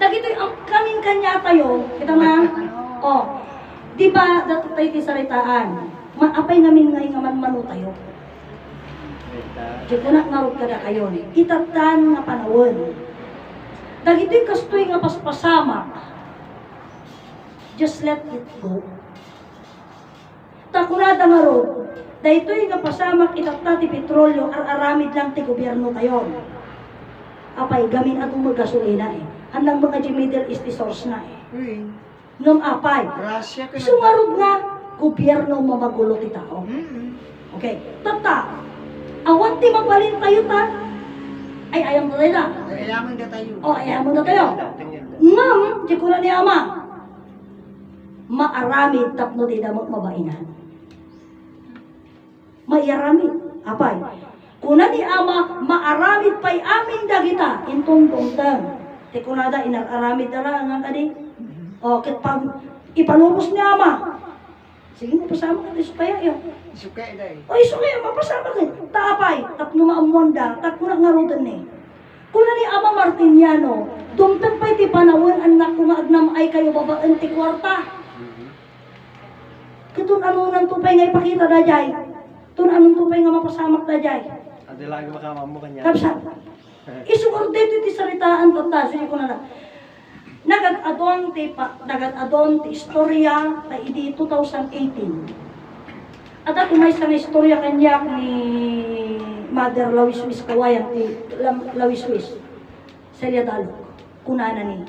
Dagito ang kaming kanya tayo, kita na, oh, di ba, dato tayo tisaritaan, maapay ngamin ngayon nga man tayo. Di ko na ngarot ka na kayo, itatan nga panawon. Dagito'y kastoy nga paspasama, just let it go. Takunada nga ro, dahito'y nga pasamak itata ti petrolyo, aramid lang ti gobyerno tayo. Apay, gamin atong magasolina eh. Handang mga di Middle East source na eh. Ngam apay. Sumarod nga, gobyerno mamagulo ti tao. Okay, tata, awan ti mabalin tayo ta, ay ayam na tayo na. Ayaman na tayo. O, ayaman na tayo. Ngam, di ko na ni ama, maaramid tapno di damot mabainan. Maiaramid, apay. Kuna ni ama, maaramid pa'y amin dagita, intong tongtang. Di kunada, inararamid dara nga kadi. O, kitpag ipalubos ni ama. Sige mo, pasama ka, isukaya yun. Isukay dahil. O, isukaya, mapasama ka. Taapay, tapno maamonda, tapno ngarudan ni. Kuna ni ama Martiniano, dumtang pa'y ti panawin, anak ko nga agnam ay kayo babaan ti kwarta. Kitun ano nang tupay nga ipakita da jay. Tun anong tupay nga mapasamak da jay. Adi lagi makama mo kanya. Kapsa. Isuor dito ti saritaan tata, sige ko na. Nagad-adon ti istorya ta idi 2018. At ako may isang istorya kanya ni Mother Lawiswis Kawayan ti Lawiswis. Celia Dalok. Kunana ni.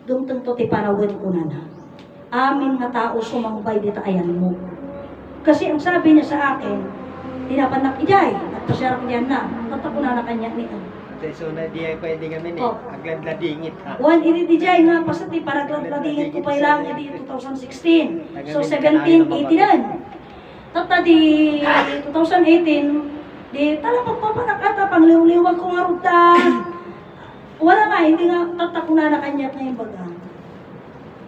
Dumtang to ti panawin kunana. Amin nga tao sumangbay dita ayan mo. Kasi ang sabi niya sa akin, tinapanak ijay at pasyarak niya na. Tatakuna na kanya ni So na di ay pwede kami ni. Agad ladingit ha. Wan ini dijay nga pasati para ladingit ko pa ilang edi 2016. So 17, 18. Tata di 2018, di tala pagpapanakata pangliw-liwag ko nga ruta. Wala nga, hindi nga tatakuna na kanya na yung baga.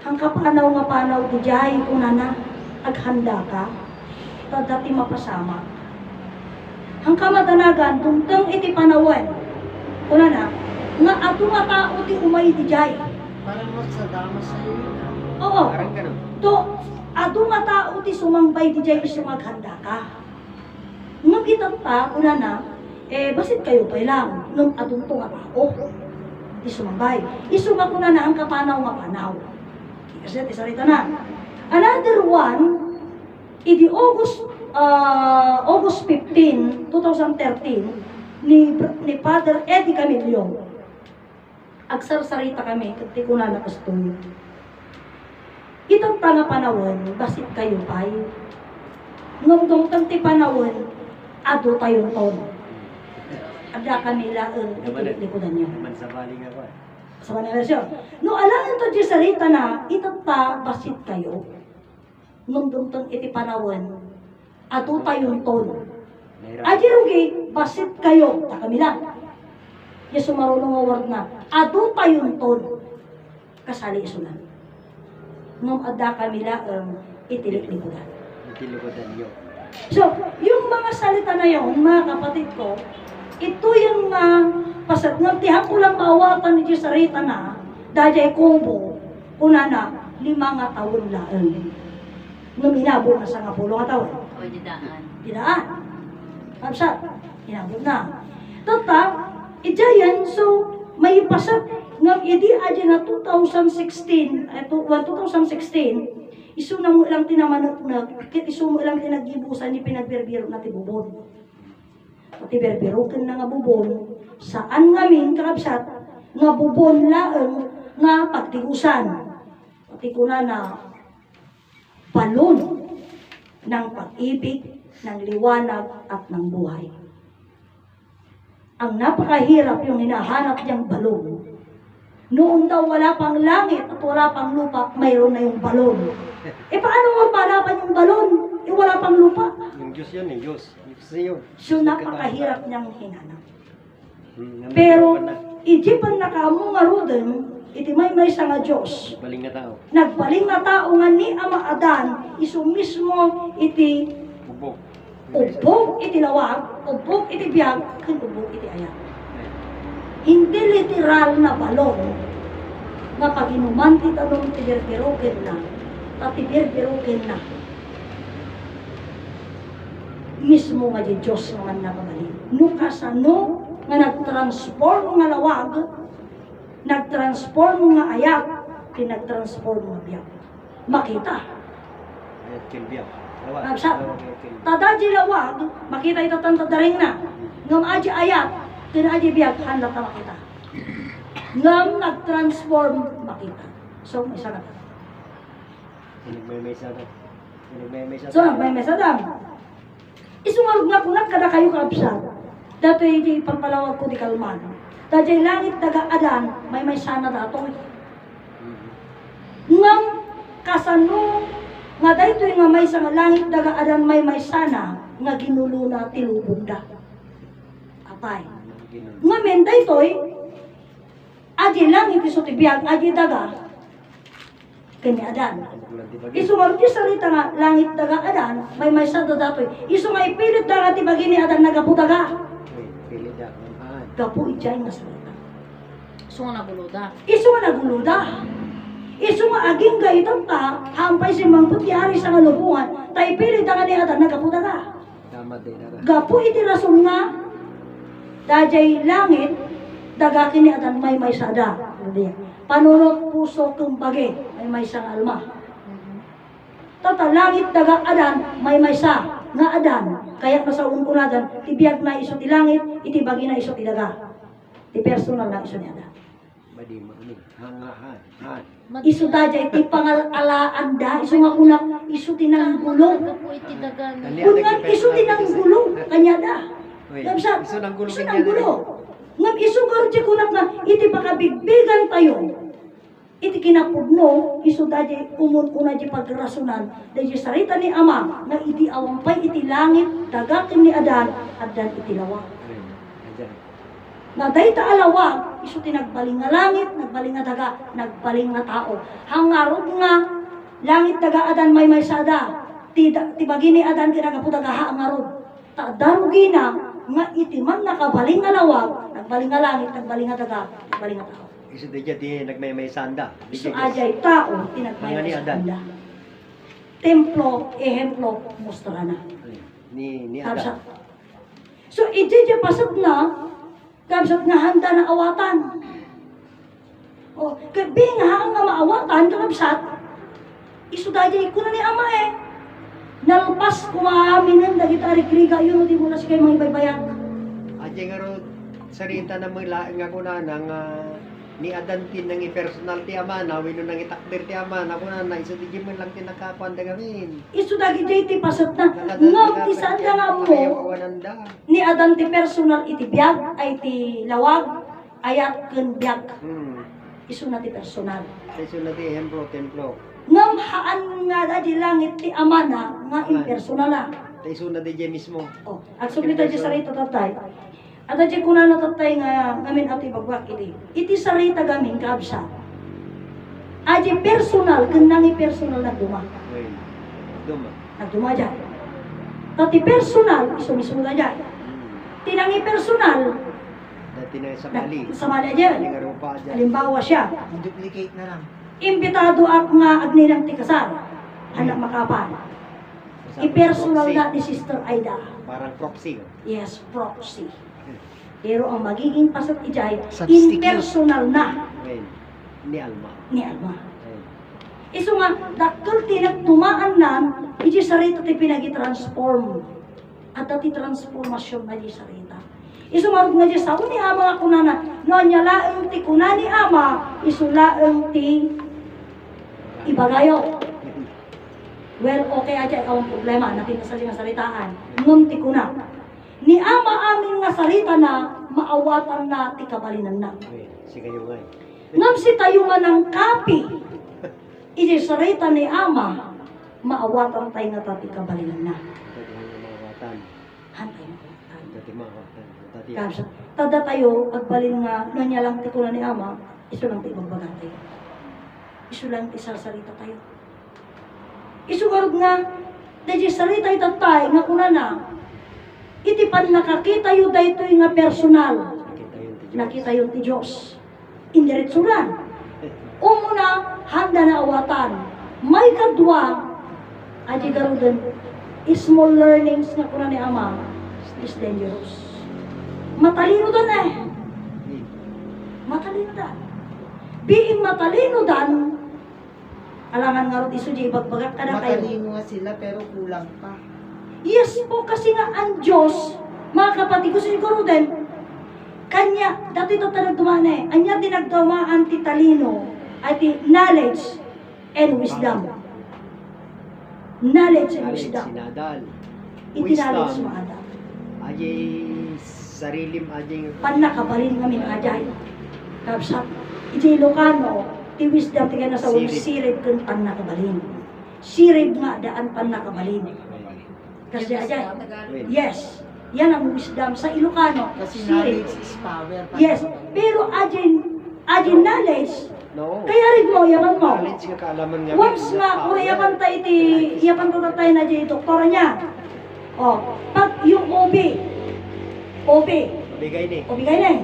Hangka panaw nga panaw dijay ko na aghanda ka. Tadati mapasama. Hangka madanagan, tungtang iti panawan. Una na, nga ato nga tao ti umay di jay. Parang mas sa dama sa iyo. Oo. Parang ganun. To, ato nga tao ti sumangbay di jay iso maghanda ka. Nung itanta, una na, basit kayo pa lang, nung atong to nga tao. Ti sumangbay. Iso nga kuna na ang kapanaw nga panaw. Kasi ti sarita na. Another one, idi August 15, 2013, ni Father Eddie Camillo. Agsarsarita kami, kati ko na nakastoy. Itong tanga panawon, basit kayo pa'y. Ngumdong tanti panawon, ado tayong ton. Ada kami laang itilikudan niya. Naman sa bali nga ba? Sa mga versyon. No, alangan to di sarita na, itata basit kayo. Ngumdong tang iti panawon, ado tayong ton. Aji rugi, basit kayo, kami lang. Yesu marunong award na, ado tayong ton. Kasali isunan. Nung ada kami lang, itilik-likudan. Itilikudan yun. So, yung mga salita na yun, mga kapatid ko, ito yung pasat nga, tihang ko lang maawatan ni Diyos sarita na, dajay kumbo, una na, 5 nga taon laan. Nung inabot na sa 10 nga taon. O, didaan. Didaan. Kapsat, inabot na. Tata, ijayan, so, may pasat, nga, idi aja na 2016, iso na mo lang tinamanok na, iso mo lang tinagibusan ni pinagberbiro na tibubon. Pati berberoken na nga bubon, saan ngamin kakabsat, nga bubon laeng nga pagtigusan. Pati ko na balon ng pag-ibig, ng liwanag at ng buhay. Ang napakahirap yung hinahanap niyang balon. Noon daw wala pang langit at wala pang lupa, mayroon na yung balon. Paano mo panapan yung balon? Wala pang lupa. Yung Diyos yun eh, Diyos. Diyos yun. So napakahirap niyang hinanap. Pero, ijipan na kamo nga rodin, iti may sa nga Diyos. Baling na tao. Nagbaling na tao nga ni Ama Adan, iso mismo iti Bubog. ubog iti lawag, ubog iti biyag, kan ubog iti ayat. Hindi literal na balon. nga pag inuman ti tanong tibirbirukin na, tatibirbirukin na. Mismo nga di Diyos nga nakabalin. No kasano nga nag-transform nga lawag, nag-transform nga ayak, nag-transform nga biyak. Makita. Ayat kilbiyak. Lawat. Absat. Lawat yung kilbiyak. Tada di lawag, makita ito tantadaring na. Ngam aji ayat, aji biyak, handa ta makita. Ngam nag-transform, makita. So, may sana. Sinagmay-may sada. Sinagmay-may sada. So, may mesadam. Isungarog nga kunak kada kayo kaabsat. Dato yung pagpalawag ko di kalman. Dati langit daga adan, may sana dato. Ngam kasano nga dayto nga may sa langit daga adan may sana nga ginulo na tilubog da. Apay. Nga men daytoy aji langit iso tibiyag aji daga kani adan. Isu nga ti sarita nga langit daga adan may sana datoy. Isu nga ipilit daga ti bagini adan nagapudaga. Pilit da. Gapu ijay nga salita. So nga nabuluda. Isu nga naguluda. Isu nga aging gaytang ta, hampay si mangput yari sa kalubungan, tay pilit nga ni adan nagapudaga. Tama din na. Gapu iti rason nga, dajay langit, dagakin ni adan may sada. Panunot puso kumbagi, may sang alma. Tata langit daga adan, may sa nga adan. Kaya masaun ko nadan, tibiyag na iso ti langit, itibagi na iso ti daga. Ti personal na iso ni adan. Badi mo ni. Hangahan. Han. Isu dajay ti pangalalaan da, isu nga kunak, isu tinanggulo. Kapo iti dagan. Kungan isu tinanggulo, kanya da. Ngam sa, Iso nang gulo isu kanya. nanggulo. Ngam isu karo ti kunak na, iti pakabigbigan tayo. Iti kinapudno, isu dajay umun-una di pagrasunan, dajay sarita ni Ama, nga iti awampay iti langit, dagakin ni Adan, Adan iti lawag. Ayan. Na dayta alawag, isu ti nagbaling nga langit, nagbaling nga daga, nagbaling nga tao. Hangarod nga, langit daga adan may sada, ti bagini adan kinagapudaga hangarod. Ta darugina nga iti man nakabaling nga lawag, nagbaling nga langit, nagbaling nga daga, nagbaling nga tao. Iso di dyan di nagmay-may sanda. Di Isu dyan, ajay tao, ti Mga ni nagbaling Adan. nga templo, ehemplo, mustrana. Ni Kapsat. Adan. So, iti pasad na, kapsat nga handa na awatan. O, kabing nga maawatan, kapsat, isudajay ko na ni Ama eh. Nalpas kumaamin ng dagit arikriga, yun, di mo na siya mga ibaybayan. Aja nga ro, sarita na mga nga kuna nang ni Adan tin nang personal ti Ama na wino nang itakdir ti Ama na kuna na iso di man lang tin nakakuan da gamin. Isudagi ti pasad na, ngam ti saan nga mo, ni Adan ti personal iti biyag, ay ti lawag, ayat ken biyag. Isu na ti personal. Iso na ti templo. Ngam haan nga da di langit ti Ama na, nga impersonal na. Iso na di dyan mismo. Oh, agsumita di sarita tatay. At di kuna na tatay nga ngamin ati bagbak iti. Iti sarita gamin kaabsa. Aji personal ken nangi personal nagduma. Well, duma. Nagduma dyan. Tati personal isu mismo na dyan. Tinangi personal Dati na sa Bali. sa mali dyan. Bali nga rupa dyan. Halimbawa siya, Duplicate na lang. imbitado at nga agnilang ti kasal. Anak makapan. Sabi, I-personal proxy. na ni Sister Aida. Parang proxy. Yes, proxy. Pero ang magiging pasat ijay, Substitute. impersonal na Well, ni Alma. ni Alma. Ayun. Iso nga, dakkel tinagtumaan na, iti sarita ti pinagi-transform. At ti transformasyon na di sarita. Iso nga nga di sa ni Ama nga kunana, no nya laeng ti kunani Ama, iso laeng ti ibagayo. Well, okay aja ang problema na pinasa nga salitaan. Ngum ti kuna. Ni Ama amin nga sarita na maawatan na ti kabalinan na. Well, si kayo nga. Ngam si tayo nga ng kapi. Iti sarita ni Ama maawatan tayo nga tati kabalinan na. Dati nga mga watan. Hantay na kumatan. Dati mga watan. Dati Kapsa, tada tayo, agbalin nga, nanya lang ti kuna ni Ama, iso lang ti ibagbaga tayo. Iso lang ti sarita tayo. Iso karod nga, dahil sarita itatay, nga kuna na, iti pan nakakita yun dahito nga personal. nakita yun ti Diyos. Nakita yun ti Diyos. Indiretsuran. Umuna, handa na awatan. May kadwa, adi garudan, small learnings nga kuna ni Ama is dangerous. Matalino doon eh. Matalino dan. Being matalino dan, alangan nga rin iso di bagbagak ka na kayo. Matalino nga sila pero kulang pa. Yes po, kasi nga ang Diyos, mga kapatid ko siguro din, kanya, dati ito talagang dumana eh, anya dinagdamaan ti talino, ay ti knowledge and wisdom. Knowledge and wisdom. Sinadal. Itinalog Wisdom. sa ada. Ajay sarilim ajay Panakabalin kami ng ajay. Kapsat, iti Ilocano, ti wisdom ti na sa ulo, Sirib. sirib kung panakabalin. Sirib nga daan panakabalin. Kasi ajay, yes, yan ang wisdom sa Ilocano. Kasi Sirib. knowledge is power. Yes, pero ajay knowledge, no. kaya rin mo, yaman mo. Knowledge nga kaalaman nga. Once nga, kung yaman tayo yaman to tayo na dyan, doktora niya. O, pag yung OB, Bigay ni. obigay na eh.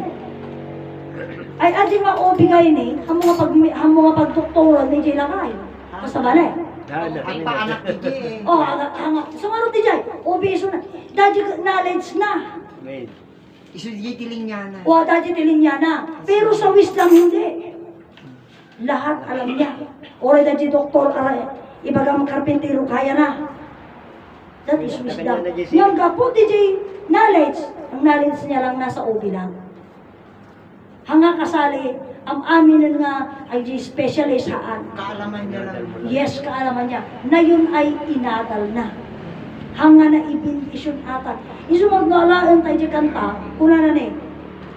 Ay, adi nga obigay ni, hamo nga pagdoktora ni Jay Lakay. Kasaba na eh. Ang paanak iti eh. O, hanga, sumarot ni Jay, OB iso na. Daddy knowledge na. Wait. Isuditiling niya na. O, daddy tiling niya na. Pero sa wisdom hindi. Lahat alam niya. Ore daddy doktor, ibagang karpintero, kaya na. That is wisdom. Yung gapo, DJ, knowledge. Ang knowledge niya lang nasa OB lang. Hanga kasali, ang amin nga ay di specialist haan. Kaalaman niya lang. Yes, kaalaman niya, na yun ay inadal na. Hanga na ibindisyon atan. Isumag na alaan tayo di kanta, kuna na ni,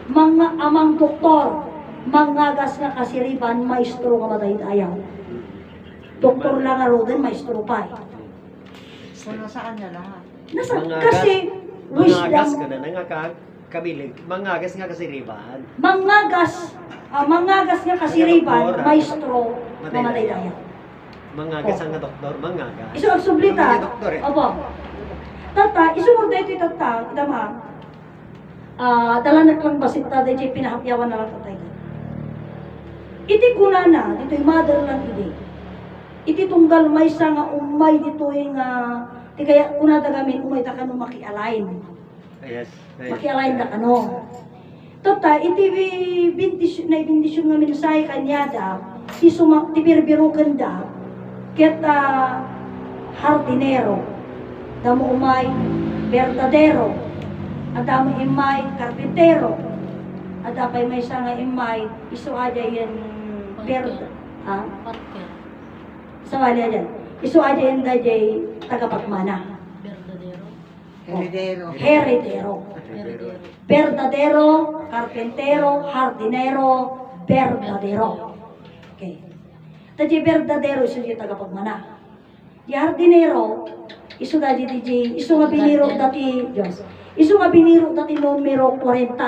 mga amang doktor, mangagas nga kasiriban, maestro nga mataytayaw. Doktor lang nga roden, maestro pa eh. So nasaan niya lahat? Nasa, Mangagas. kasi, Mangagas ka wisdom, na nga kabilig. Mangagas nga kasi riban. mangagas nga kasiriban, Doktor, maestro nga mataytayaw. mataytayaw. Mangagas ang nga doktor, mangagas. Iso ang sublita. Mga doktor eh. Opo. Tata, iso mo dito tata, kita ma. Dalanak lang basit ta dito pinahapyawan na lang tatay. Iti kunana, dito yung mother lang iti. Iti tunggal may sa nga umay dito yung ti kaya kunada gamin umay ta kanu makialain. Yes. Makialain da kanu. Tata, iti bindisyon nga minsay kanyada, ti sumak ti birbiro ganda, ket hardinero, damo umay verdadero, at damo imay karpintero, at dapay may nga imay iso aja yan verda, ha? Parker. Sawali aja, iso aja yan dajay tagapagmana, Verdadero. Heredero. heredero, Verdadero. verdadero, karpintero, hardinero, verdadero. Okay. Tadi verdadero iso di tagapagmana. Di hardinero, iso da di iso nga biniro dati, Diyos. Iso nga biniro dati numero 40.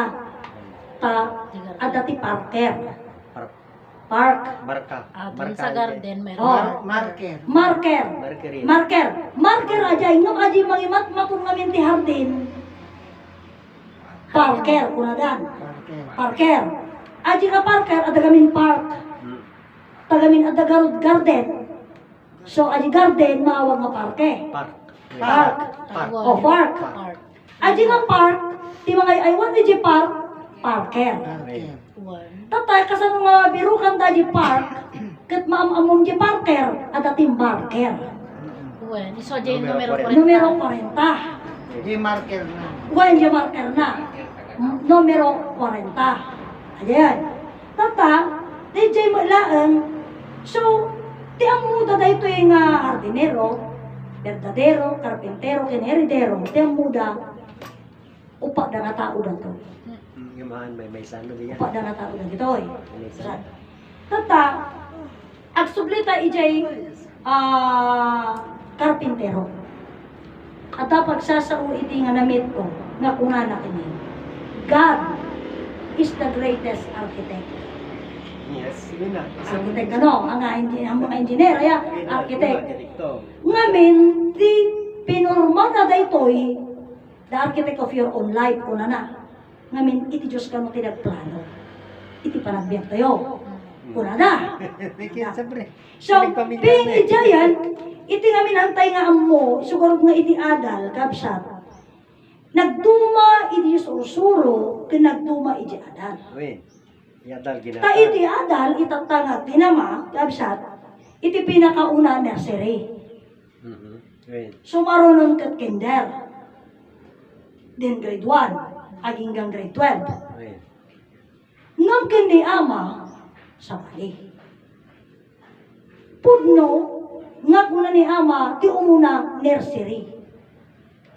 Dati Parker. Park. Marka. Dun sa garden, meron. Oh. Marker. Marker. Markerin. Marker. Marker aja, ingam aja mangimat matun ngamin ti hardin. Parker, kunadan. Marker. Parker. Aji ka Parker, ada gamin park. Tagamin ada garud garden. So, aji garden, maawag nga parke. Park. Park. Park. Oh, park. Park. Aji nga park, ti mga aywan ni park, parker. Marker. One. Tatay, kasan nga birukan da di park, kat maamamong di parker, ada tim parker. One. Iso dyan yung numero 40. Numero 40. Di marker na. Buwan di marker na. Numero 40. Ayan. Tata, DJ mo ilaan. So, ti ang muda da ito yung hardinero, verdadero, karpintero, heredero. Ti ang muda, upa da nga tao da to. Gumahan may sano niya. Upa da nga tao da dito eh. May sano. Tata, ag sublita ijay karpintero. At dapat sasao iti nga namit ko, nga kunana kini. God is the greatest architect. Yes, yun na. Architect ano, ang mga engineer, ay architect. Arkitekto. Ngamin, di pinurma na daytoy, the architect of your own life, kuna na. Ngamin, iti Diyos ka mo tinagplano. Iti panagbiyak tayo. Kunada. Kaya siyempre. So, being a giant, iti nga minantay nga amo, siguro nga iti adal, kabsat. Nagduma iti sursuro, kinagduma iti adal. Uy, yadal ginata. Ta iti adal, itatangag tinama, kabsat, iti pinakauna nursery. Uy, Sumarunon kat kinder. Then grade 1, aging gang grade 12. uy. Ngam kini ama, sa bali. Pudno, nga kuna ni ama, ti umuna nursery.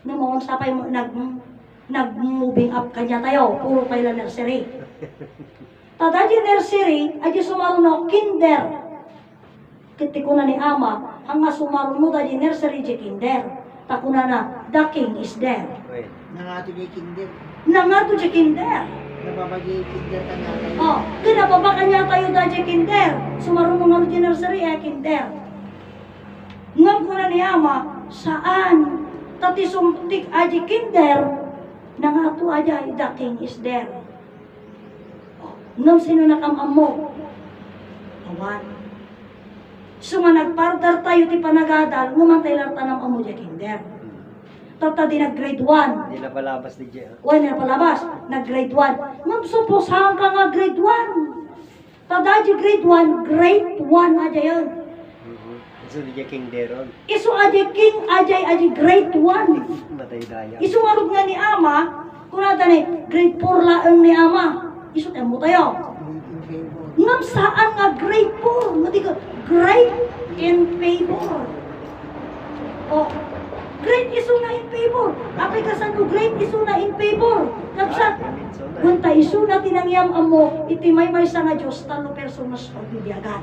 Naman sapay mo, nag-moving up kanya tayo, puro kayo nursery. Tada di nursery, ay di sumaruno kinder. Kiti kuna ni ama, hanga sumaruno da di nursery di kinder. Takuna na, the king is there. Uy, Nangato ni kinder. Nangato di kinder. Nababagi kinder ka na. Oh, kinababa kanya tayo da di kinder. Sumaruno nga di nursery, kinder. Ngam kuna ni ama, saan? Tati sumtik aji kinder, nangato aja, the king is there. Oh, ngam sino nakamam mo? Awan. So nga nagpartner tayo ti panagadal, ngumantay lang tanang amo di kinder. Tata di nag-grade 1. hindi na palabas ni Jay. Wala na palabas, nag-grade 1. Ngam suposahan ka nga grade 1. Tada di grade 1, grade 1 aja yun. So, di Jay King Deron. Isu aja king, aji grade 1. Matay daya. Isu marog nga ni ama, kunada ni grade 4 laeng ni ama. Isu temo tayo. In favor. Ngam saan nga grade 4? Ngati ka, grade in favor. Oh, grade isu na in favor. Apay ka sa grade isu na in favor. Kapsa, kunta isu na tinangyam amo, iti may sa nga Diyos, talo personas o bibiyagan.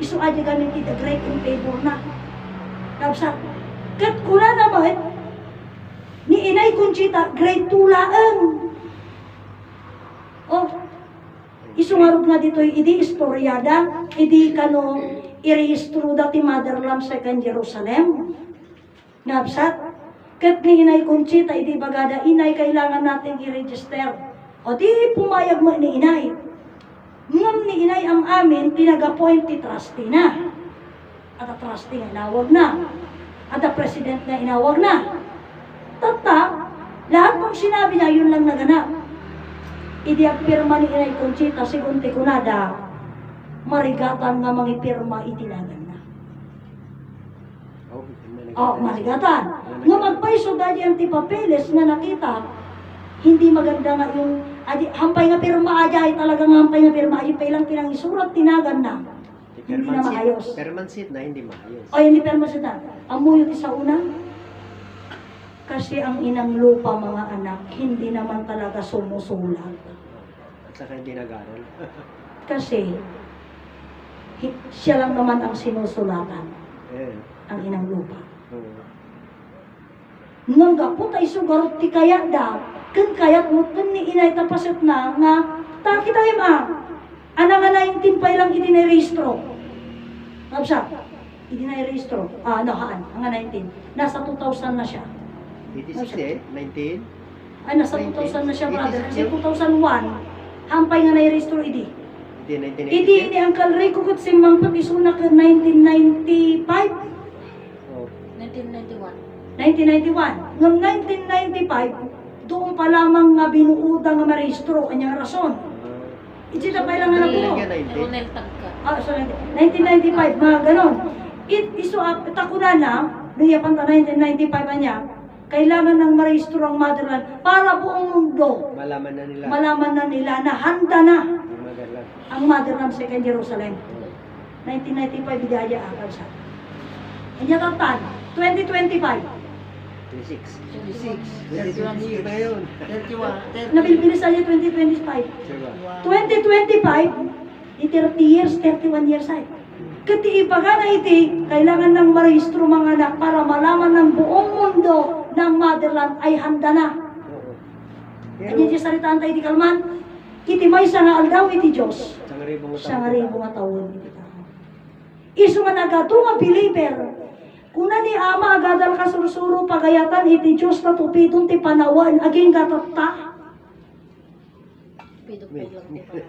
Isu aja gamin kita grade in favor na. Kapsa, kat kuna naman, ni Inay Conchita, grade 2 laeng. Oh, isungarog nga dito, idi istoryada, idi kano, irehistro dati Motherland Second Jerusalem. Ngapsat, kat ni Inay Conchita, idi bagada, Inay, kailangan natin i-register. O di pumayag mo ni Inay. Ngam ni Inay ang amin, pinag-appoint ti trustee na. At ang trustee nga inawag na. At ang president nga inawag na. Tata, lahat ng sinabi niya, yun lang naganap. Idi ang pirma ni Inay Conchita, sigunti kunada, marigatan nga mangipirma itinagan na. Oh, marigatan. Nga magpaiso dahil ang tipapeles nga nakita, hindi maganda nga yung hampay nga pirma aja ay talagang hampay nga pirma ay lang pinang isurat tinagan na. Hindi na maayos. Permansit na, hindi maayos. O hindi permansit na. Amuyo ti sa una. Kasi ang inang lupa mga anak, hindi naman talaga sumusulat. At saka hindi nag-aral. Kasi siya lang naman ang sinusulatan, Eh. ang inang lupa. Oo. Nang gapo tayo sugarot ti kaya da, kan kayat mo ni Inay tapasit na nga, takita ima, ana nga 19 pa ilang itinirehistro. Kapsa, itinirehistro, haan, nga 19, nasa 2,000 na siya. 86 eh, 19. Ay, nasa 2,000 na siya, brother, kasi 2001, hampay nga na-rehistro idi. Hindi, 1986. Idi, ini ang kalray ko kat simang patisuna ka 1995, Oh. 1991. 1991. Ngam 1995, doon pa lamang nga binuuda nga marehistro, kanyang rason. Ichita pa ilang anak ko. Ronel Tagka. So 1995, mga ganon. Iso, takuna na, nayapan ta 1995 niya, kailangan ng marehistro ang motherland para buong mundo Malaman na nila. malaman na nila na handa na Yung magalang. ang motherland Second Jerusalem. 1995, bidaya akal siya. Kanya tatan, 2025. 26. 31 years. na yun. 31. Nabilbilisan niya 2025. Diba? 2025, 30 years, 31 years ay. Kati ibaga na iti, kailangan ng marehistro mga anak para malaman ng buong mundo ng motherland ay handa na. Oo. Kanya di salitaan tayo di kalman, iti may sa nga aldaw iti Diyos. Sa nga Sa nga taon. Isu nga nagato nga believer, kuna ni ama agadal ka sursuro pagayatan iti Diyos na tupidong ti panawan, aging gatatta. Pido po lang.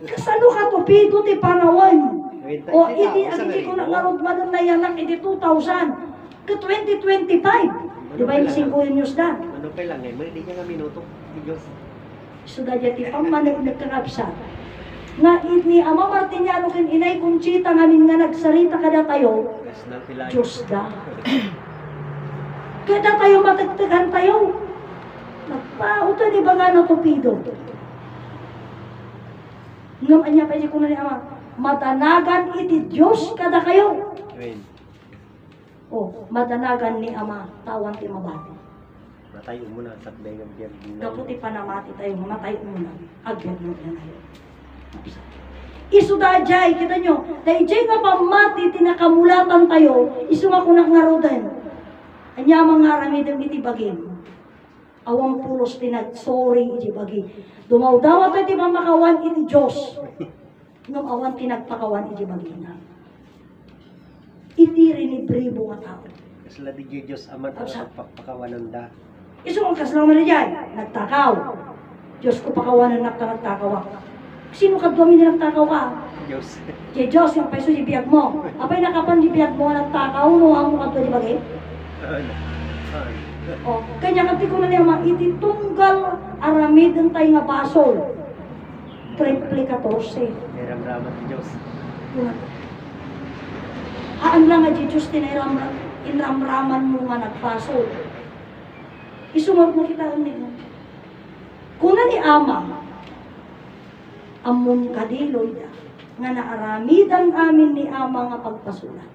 Kasano ka tupido ti panawan? O, iti, ang hindi ko na ngarod man na yanak, iti 2,000. Ka 2025. Di ba yung 5 news na? Ano pa lang eh, hindi niya nga minuto. Diyos. Sudah jati pamanig nagkakapsa. Nga ni Ama Martiniano kin inay Conchita ngamin nga nagsarita kada tayo, Gas ng pilayo. Diyos da. Kada tayo matagtagan tayo. Nagpauto ni ba nga na tupido. Ngam anya pa ko na ni Ama, matanagan iti Diyos kada kayo. Amen. O, matanagan ni Ama, tawan ti mabati. Matayo mo na sa dagang biyag. Kaputi pa namati tayo, mamatay muna. Agad mo yan tayo. Isu dajay, kita nyo, dajay nga pamati, tinakamulatan tayo, isu nga kunak nga rodan. Anya mga ramidam iti bagin. Awang pulos tinag-sorry iti bagi. Dumaw-dawa tayo ti mamakawan iti Diyos. Nung awan tinagpakawan iti bagina. Iti rinibribo nga tao. Kasla di Diyos amat ang pagpakawanan da. Isu ang kaslaman na dyan, nagtakaw. Diyos ko pakawanan nagtakaw ako. Sino ka duwami na nagtakaw ka? Diyos. Kaya Diyos, yung paiso di biyag mo. Apay nakapan di biyag mo, nagtakaw, no, ang mukha di bagay. O, kanya kati ko na niya, iti tunggal aramid ang tayo nga basol. Triple 14. Niramdaman ni Diyos. Haan lang nga di Diyos, inramraman mo nga nagpasol. Isumag na kita ang nila. Kung na ni Ama, amon kadiloy da, nga naaramidan amin ni Ama nga pagpasulat.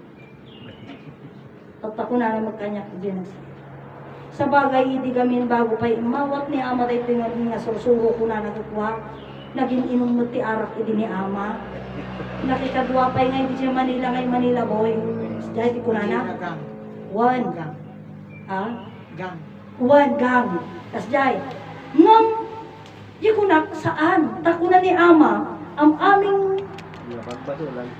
Tatak ko na magkanya ko din sa bagay, hindi gamin bago pa imawat ni Ama tayo tingnan nga susuro ko na nagkukuha. Naging inumot ti arak idi ni Ama. Nakikadwa pa nga hindi siya Manila ngay Manila boy. Dahil di ko na na. Gang. One. Gang. Ha? Gang. One gang. Tas jay. Ngam, di ko na saan? Takunan ni Ama, ang aming Napagpasulan.